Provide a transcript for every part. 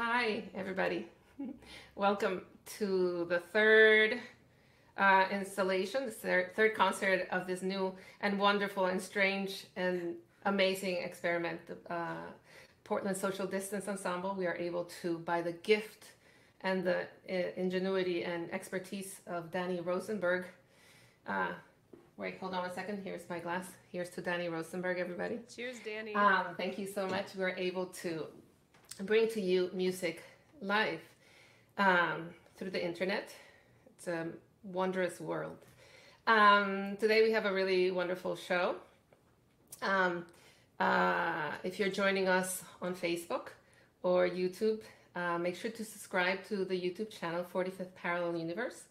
Hi, everybody. Welcome to the third installation, the third concert of this new and wonderful and strange and amazing experiment, the Portland Social Distance Ensemble. We are able to, by the gift and the ingenuity and expertise of Danny Rosenberg. Wait, hold on a second. Here's my glass. Here's to Danny Rosenberg, everybody. Cheers, Danny. Thank you so much. We're able to bring to you music live through the internet. It's a wondrous world. Today we have a really wonderful show. If you're joining us on Facebook or YouTube, make sure to subscribe to the YouTube channel 45th Parallel Universe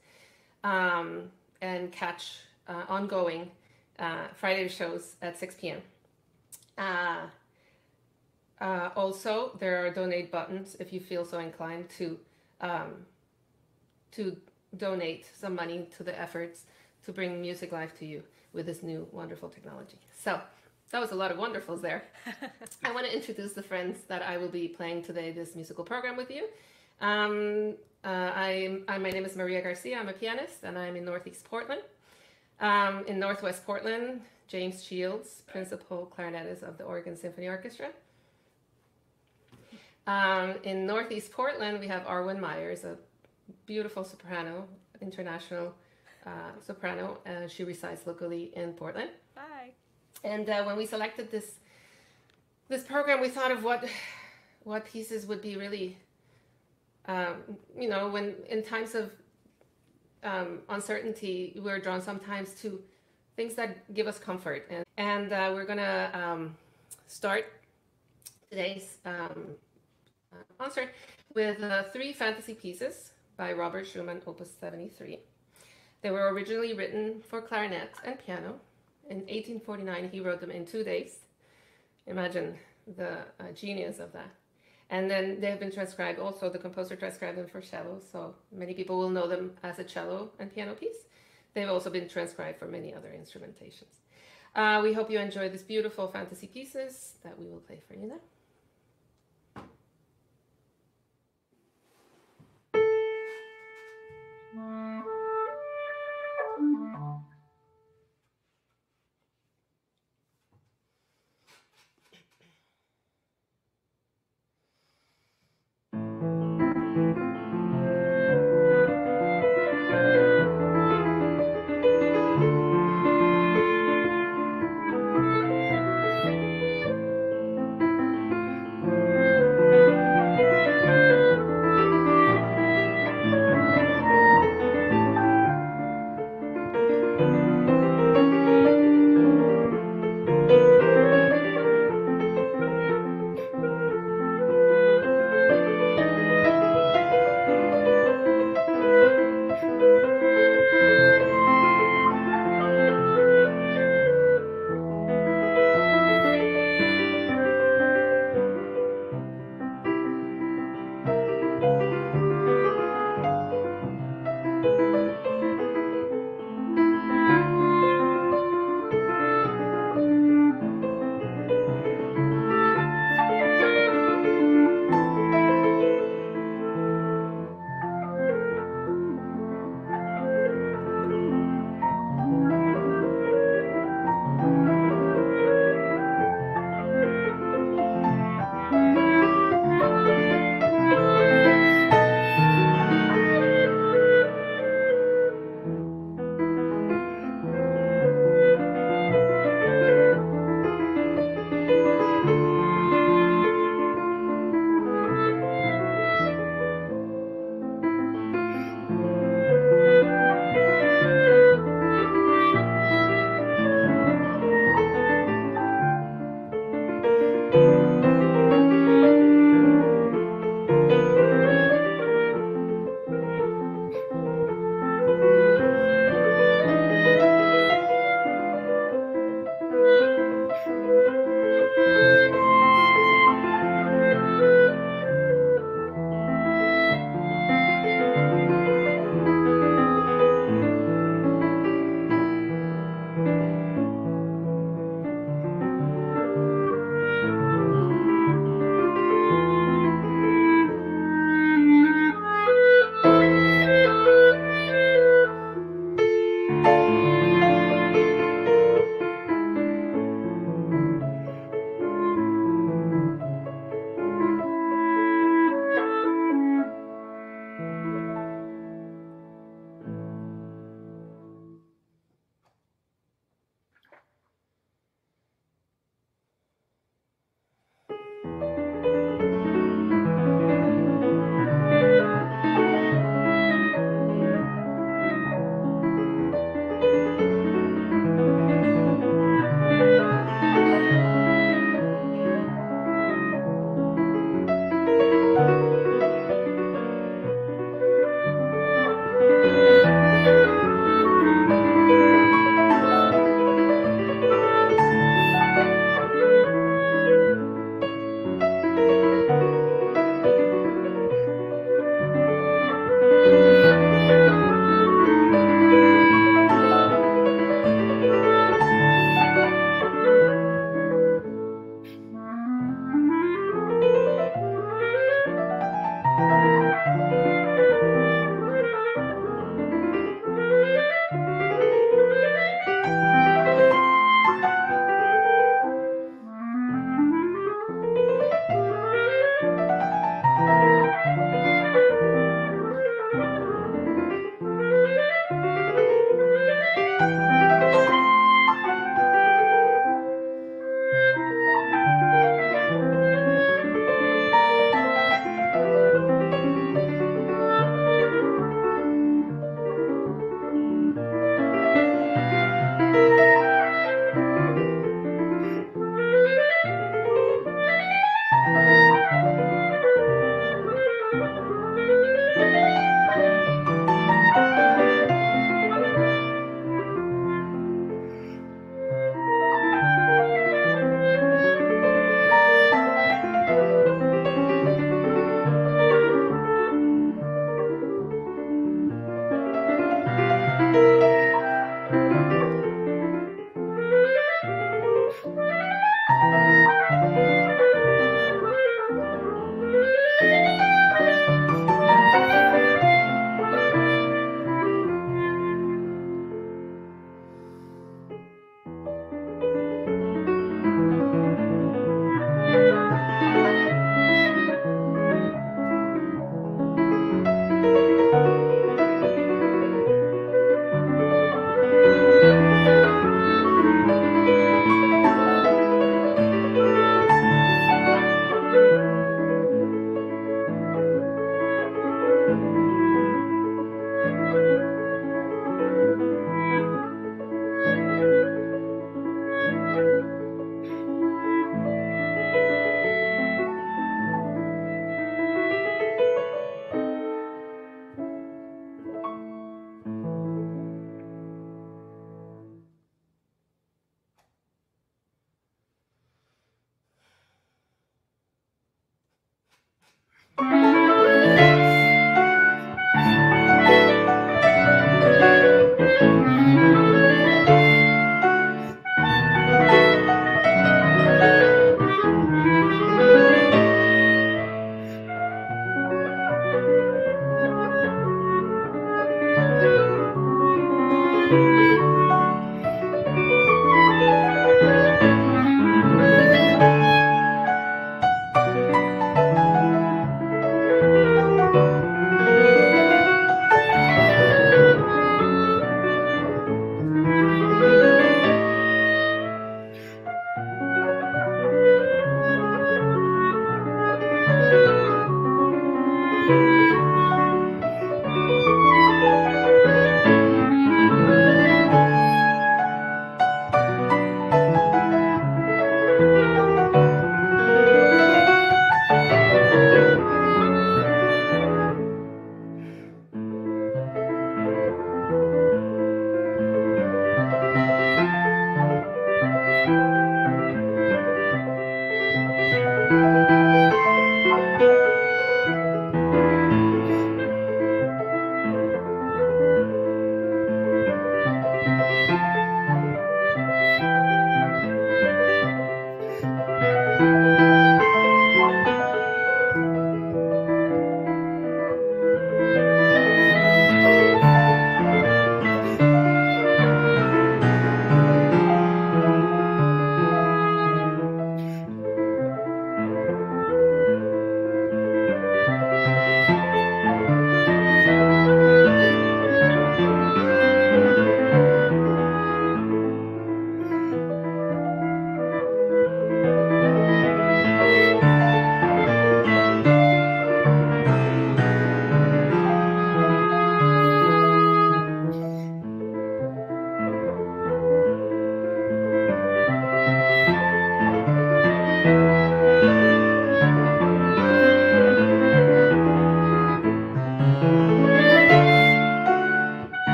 and catch ongoing Friday shows at 6 p.m. Also, there are donate buttons if you feel so inclined to donate some money to the efforts to bring music live to you with this new wonderful technology. So that was a lot of wonderfuls there. I want to introduce the friends that I will be playing today this musical program with you. My name is Maria Garcia. I'm a pianist and I'm in Northeast Portland. In Northwest Portland, James Shields, principal clarinetist of the Oregon Symphony Orchestra. In Northeast Portland, we have Arwen Myers, a beautiful soprano, international soprano. She resides locally in Portland. Hi. And when we selected this program, we thought of what pieces would be really, when in times of uncertainty, we're drawn sometimes to things that give us comfort. And we're going to start today's concert with 3 fantasy pieces by Robert Schumann, Opus 73. They were originally written for clarinet and piano. In 1849, he wrote them in 2 days. Imagine the genius of that. And then they have been transcribed also. The composer transcribed them for cello, so many people will know them as a cello and piano piece. They've also been transcribed for many other instrumentations. We hope you enjoy these beautiful fantasy pieces that we will play for you now.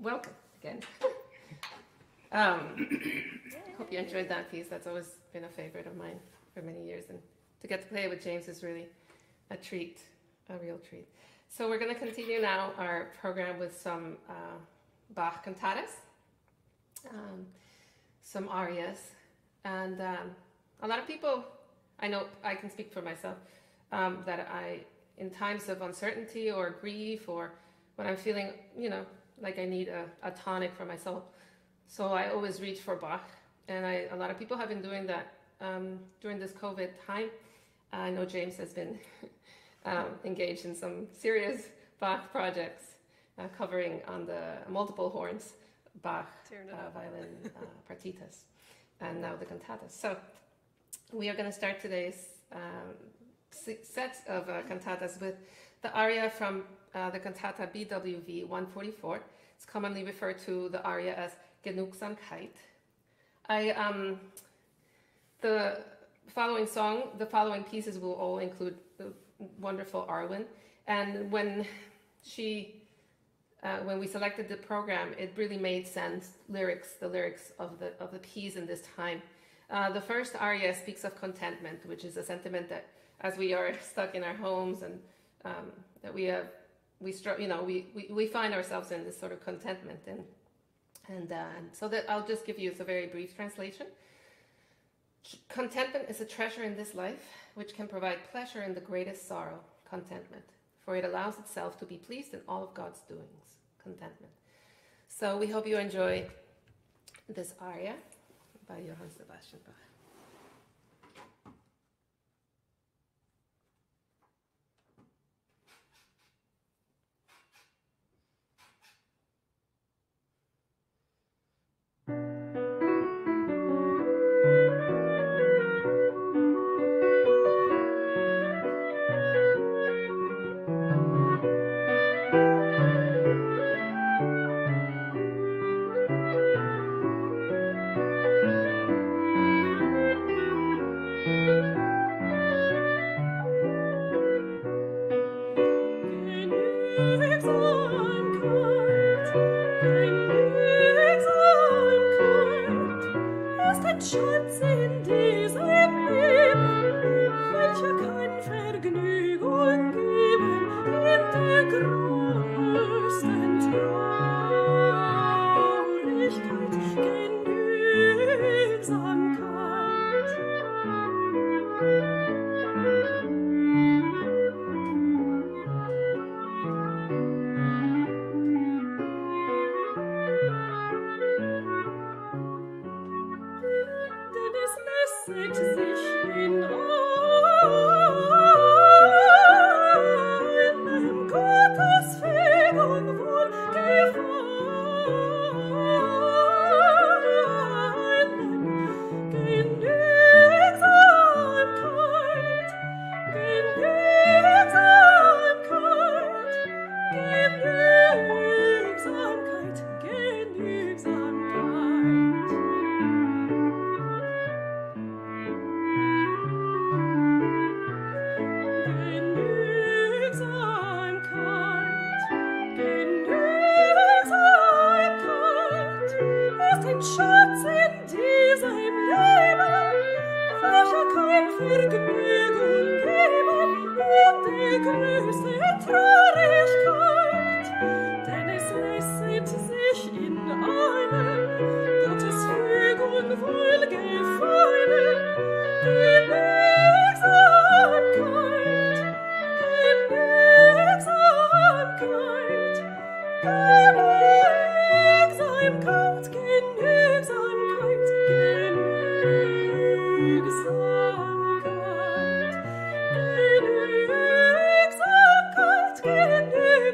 Welcome again. Hope you enjoyed that piece. That's always been a favorite of mine for many years, and to get to play it with James is really a treat, a real treat. So we're going to continue now our program with some Bach cantatas, some arias, and a lot of people, I know I can speak for myself, that in times of uncertainty or grief, or when I'm feeling, like I need a tonic for my soul, so I always reach for Bach, and a lot of people have been doing that during this COVID time. I know James has been engaged in some serious Bach projects, covering on the multiple horns Bach violin partitas, and now the cantatas. So we are going to start today's set of cantatas with the aria from the cantata BWV 144. It's commonly referred to the aria as Genugsamkeit. The following pieces will all include the wonderful Arwen, and when we selected the program, it really made sense. The lyrics of the piece in this time. The first aria speaks of contentment, which is a sentiment that, as we are stuck in our homes and that we find ourselves in this sort of contentment, and so that I'll just give you a very brief translation. Contentment is a treasure in this life, which can provide pleasure in the greatest sorrow, contentment, for it allows itself to be pleased in all of God's doings, contentment. So we hope you enjoy this aria by Johann Sebastian Bach. ein Schatz in diesem Leben, welcher kann Vergnügung geben in der größten Traurigkeit, Genügsamkeit. Denn es lässet sich in einem Gottesfügung wohl gefallen. Genügsamkeit, Genügsamkeit, Genügsamkeit, Genügsamkeit. Genügsamkeit ist ein Schatz in diesem Leben, welcher kein Vergnügung geben in die größte Traurigkeit. Denn es lässet sich in allem Gottes Fügung wohl gefallen. Genügsamkeit, Genügsamkeit, Genügsamkeit, Genügsamkeit, Genügsamkeit, Genügsamkeit,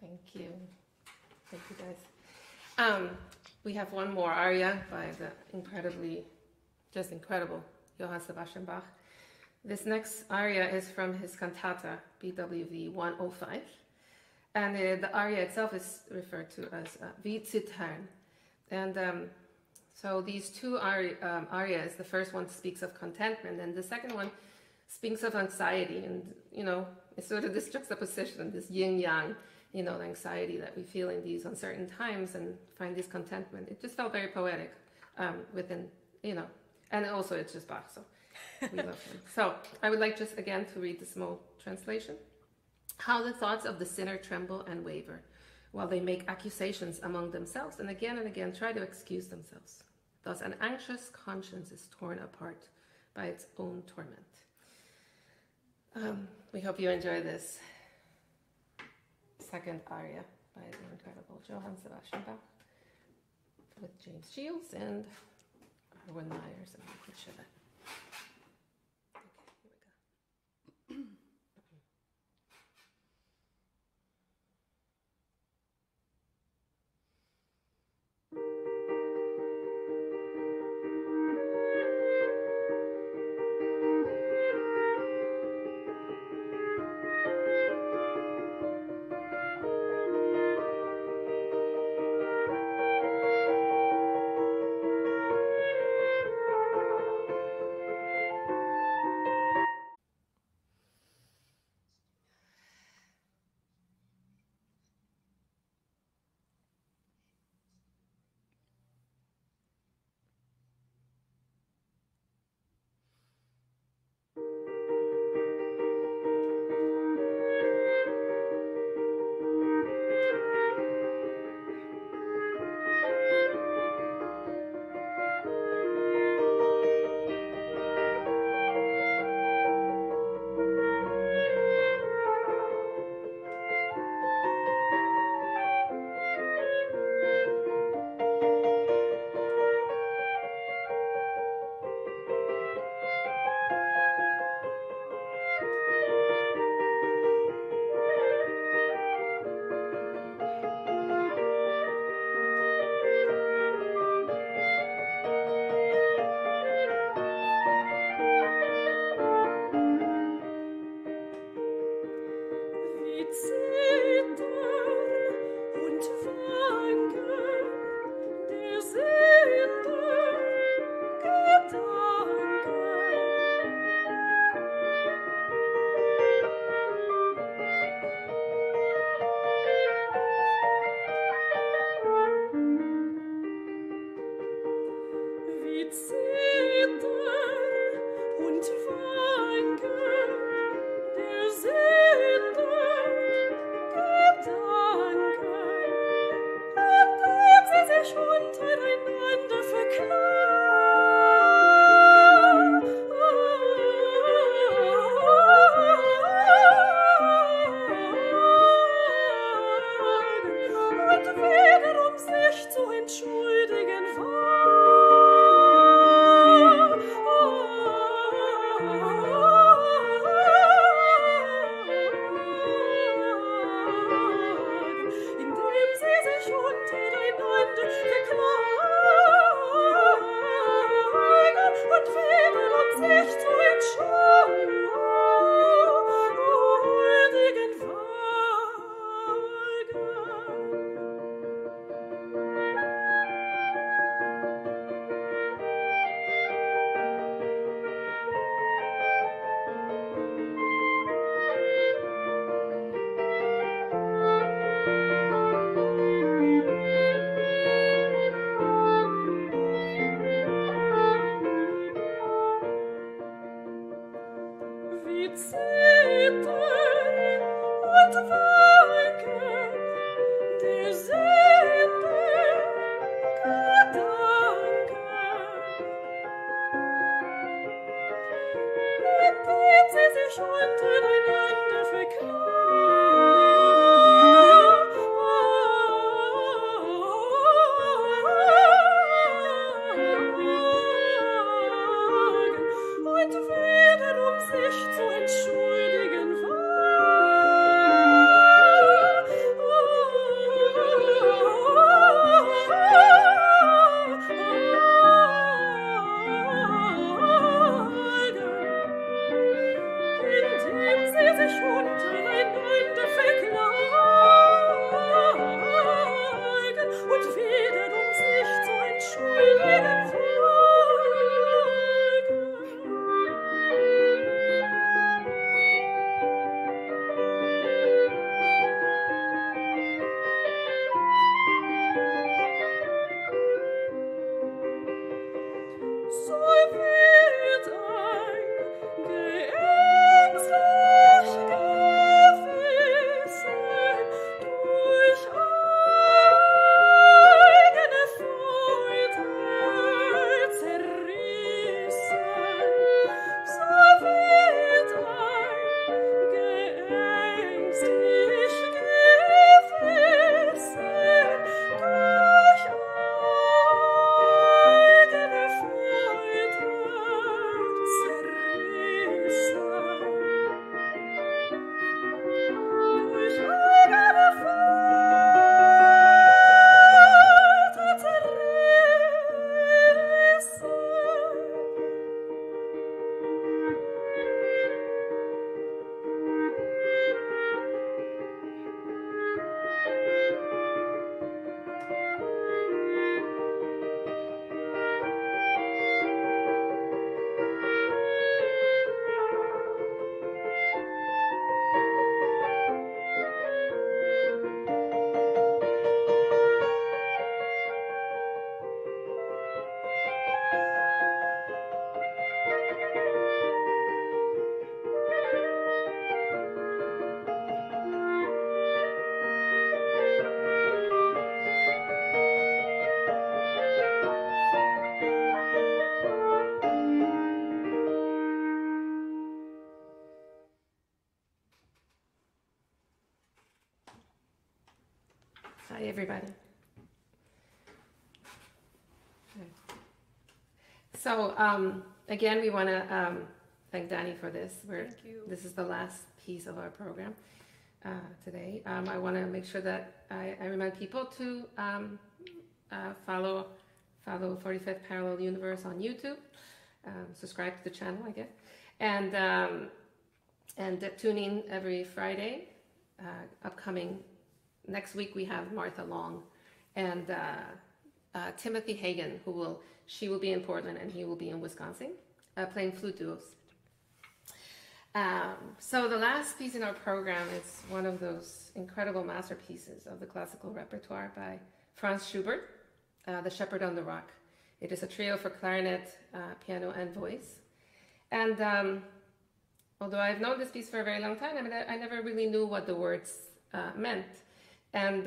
Thank you. Thank you, guys. We have one more aria by the just incredible Johann Sebastian Bach. This next aria is from his cantata, BWV 105. And the aria itself is referred to as Wie Zittern. And so these two arias, the first one speaks of contentment, and the second one speaks of anxiety. And, it's sort of this juxtaposition, this yin-yang, the anxiety that we feel in these uncertain times and find this contentment. It just felt very poetic within, and also it's just Bach, so we love him. So I would like just again to read the small translation. How the thoughts of the sinner tremble and waver, while they make accusations among themselves and again try to excuse themselves. Thus an anxious conscience is torn apart by its own torment. We hope you enjoy this second aria by the incredible Johann Sebastian Bach with James Shields and Arwen Myers and Schubert. Okay, here we go. Hi, everybody. So again, we want to thank Danny for this. Thank you. This is the last piece of our program today. I want to make sure that I remind people to follow 45th Parallel Universe on YouTube, subscribe to the channel, I guess, and tune in every Friday. Upcoming next week, we have Martha Long and Timothy Hagen, she will be in Portland and he will be in Wisconsin, playing flute duos. So the last piece in our program is one of those incredible masterpieces of the classical repertoire by Franz Schubert, The Shepherd on the Rock. It is a trio for clarinet, piano, and voice. And although I've known this piece for a very long time, I never really knew what the words meant. And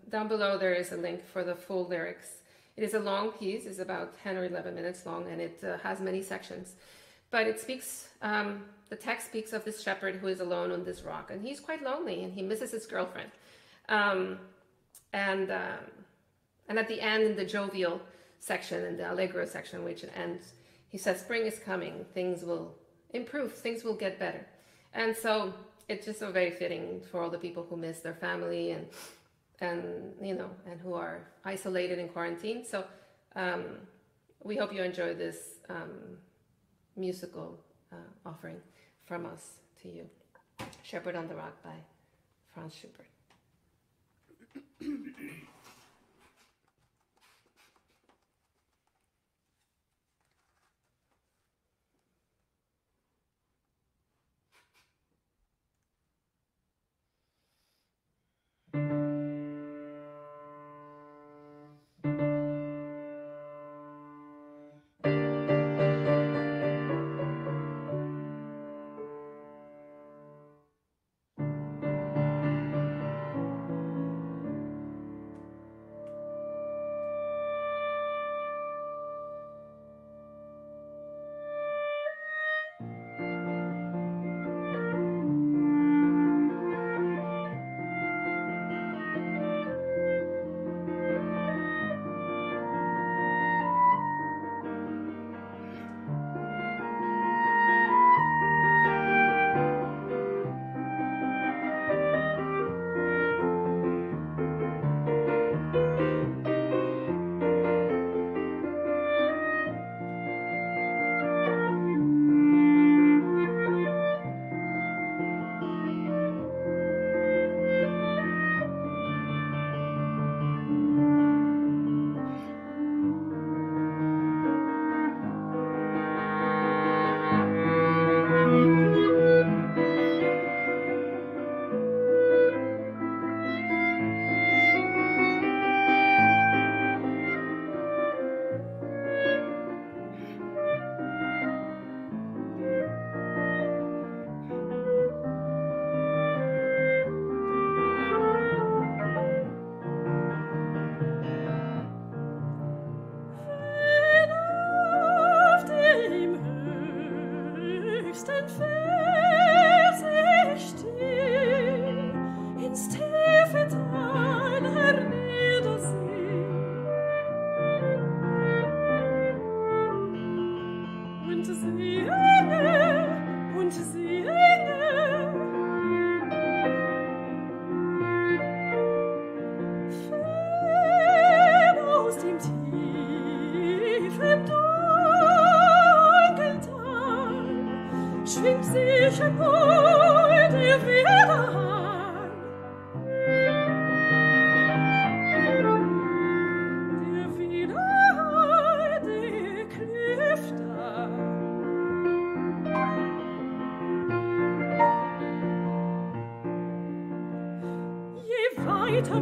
down below there is a link for the full lyrics. It is a long piece. It's about 10 or 11 minutes long, and it has many sections. But it speaks, the text speaks of this shepherd who is alone on this rock, and he's quite lonely, and he misses his girlfriend. And at the end, in the jovial section, in the allegro section, which it ends, he says, "Spring is coming. Things will improve. Things will get better." And so it's just so very fitting for all the people who miss their family and who are isolated in quarantine. So we hope you enjoy this musical offering from us to you. Shepherd on the Rock by Franz Schubert.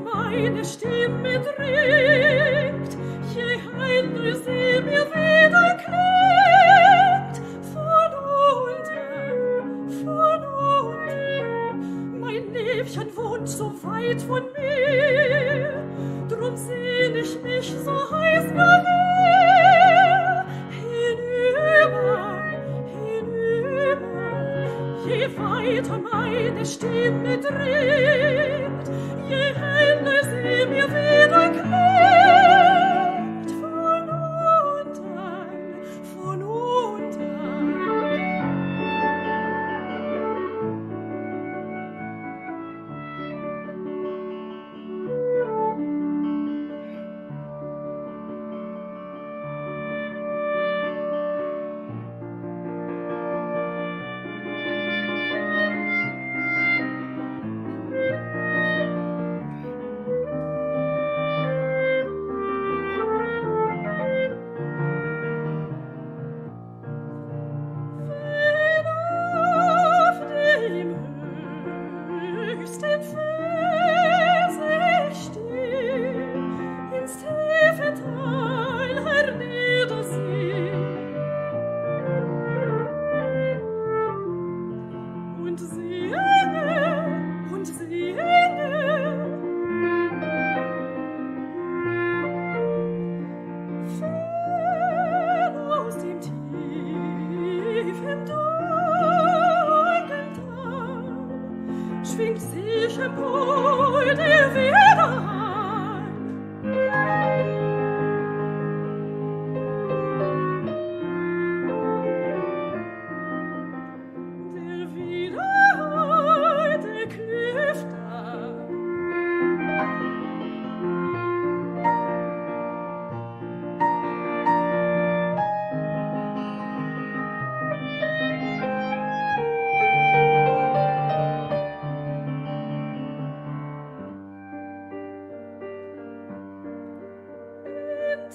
Meine Stimme dringt, je heiter sie mir wieder klingt. Von unten, mein Liebchen wohnt so weit von mir, drum sehn ich mich so heiß nach ihr. Hinüber, je weiter meine Stimme dringt, je heller sie mir wieder klingt. Von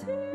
Je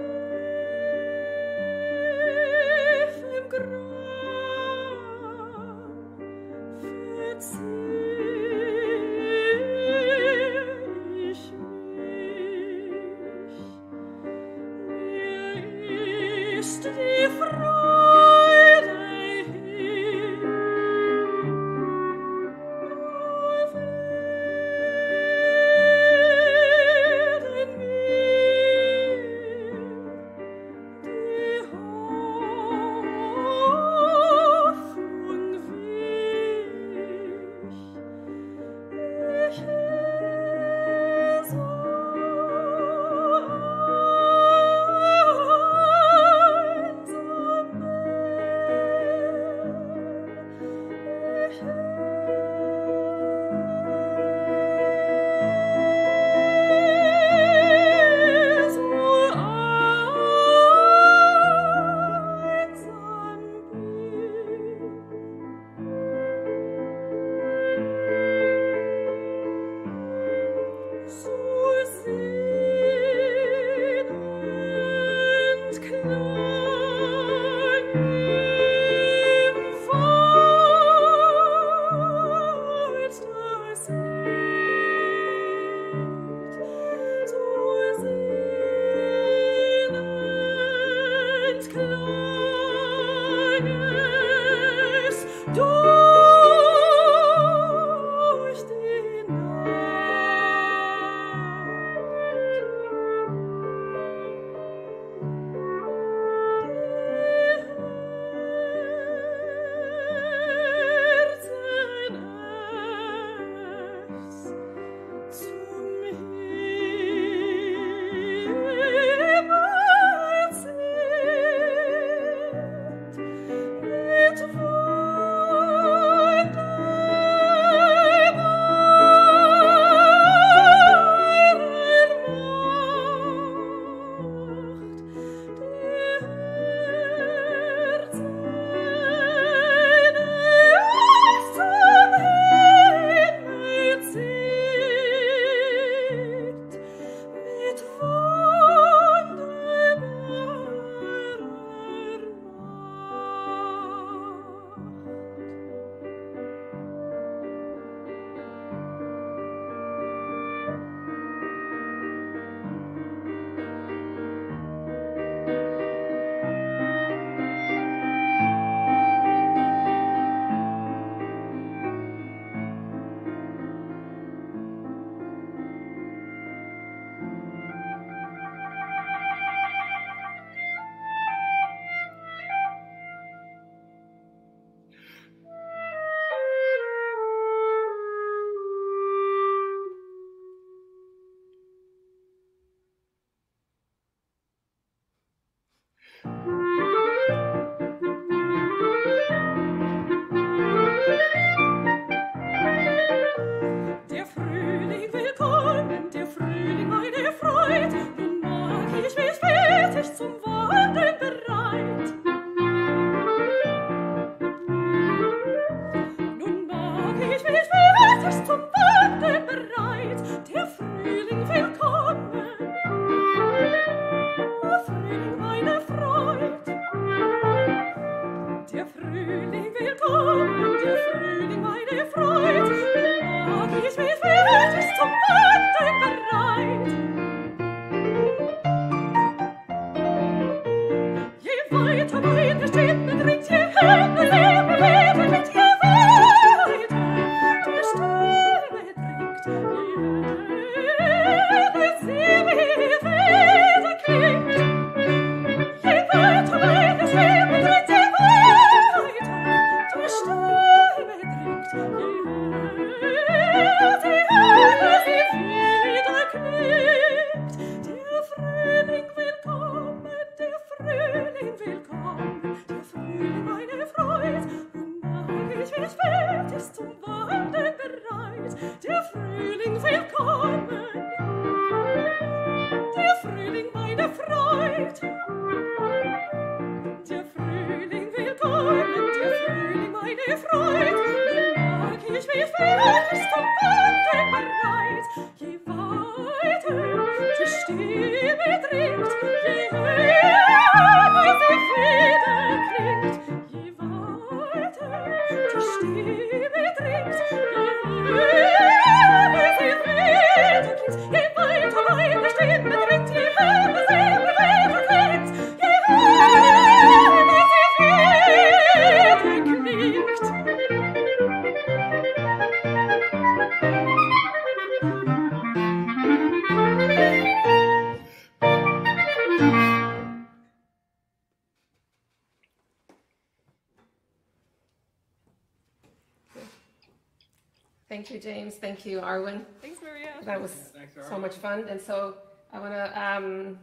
Thank you, James. Thank you, Arwen. Thanks, Maria. That was so much fun. And so I want to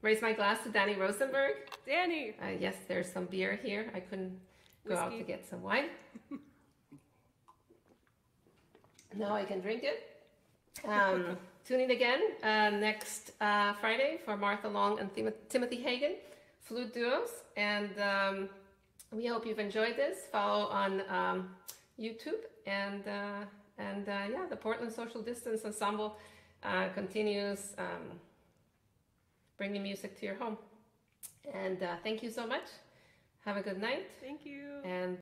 raise my glass to Danny Rosenberg. Danny. Yes, there's some beer here. I couldn't go out to get some wine. Now I can drink it. Tune in again next Friday for Martha Long and Timothy Hagen, flute duos. And we hope you've enjoyed this. Follow on YouTube. And yeah, the Portland Social Distance Ensemble continues bringing music to your home. And thank you so much. Have a good night. Thank you. And